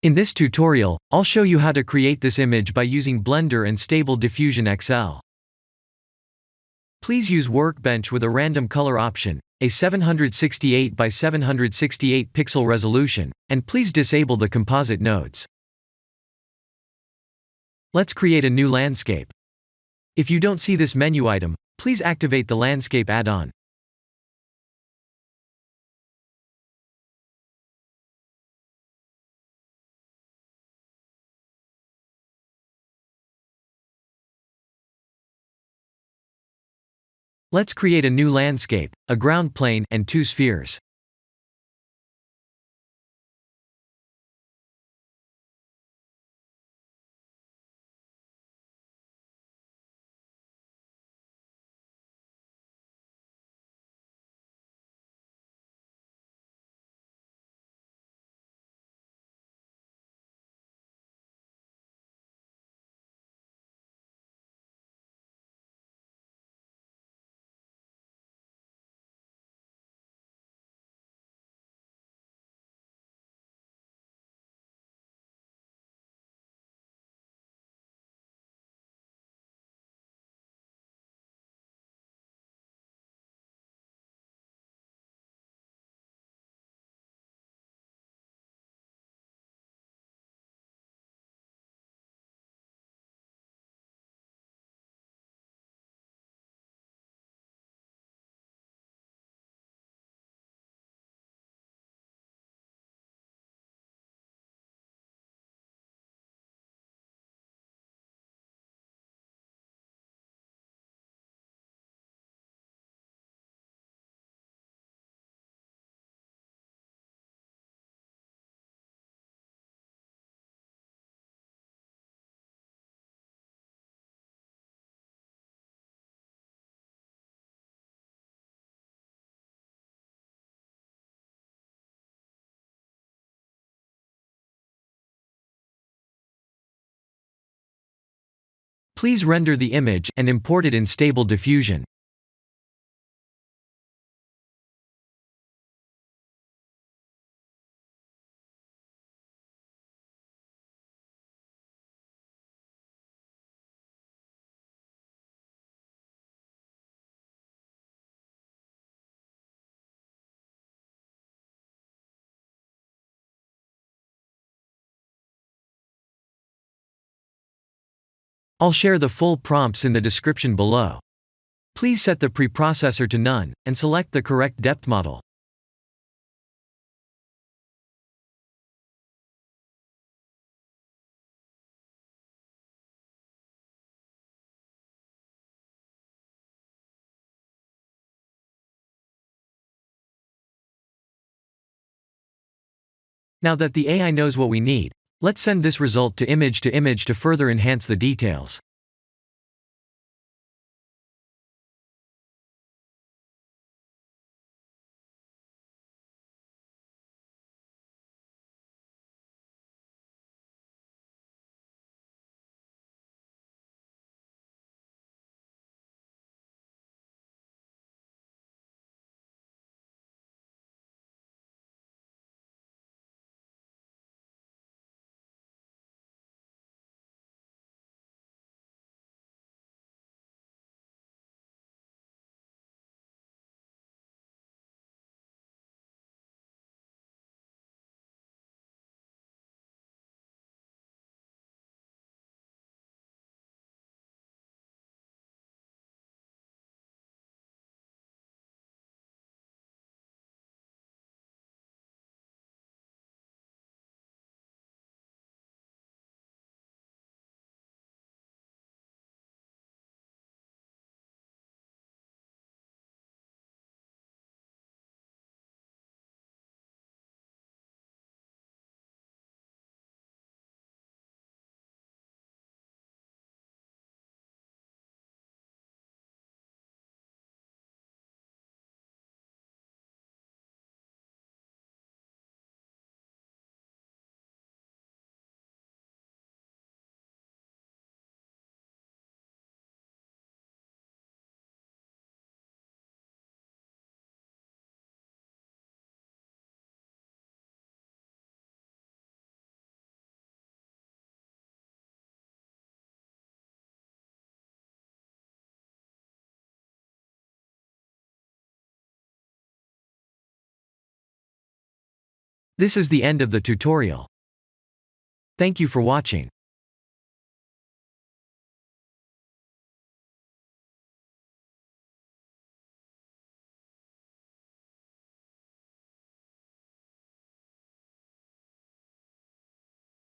In this tutorial, I'll show you how to create this image by using Blender and Stable Diffusion XL. Please use Workbench with a random color option, a 768 by 768 pixel resolution, and please disable the composite nodes. Let's create a new landscape. If you don't see this menu item, please activate the Landscape add-on. Let's create a new landscape, a ground plane, and two spheres. Please render the image and import it in Stable Diffusion. I'll share the full prompts in the description below. Please set the preprocessor to none, and select the correct depth model. Now that the AI knows what we need, let's send this result to image to further enhance the details. This is the end of the tutorial. Thank you for watching.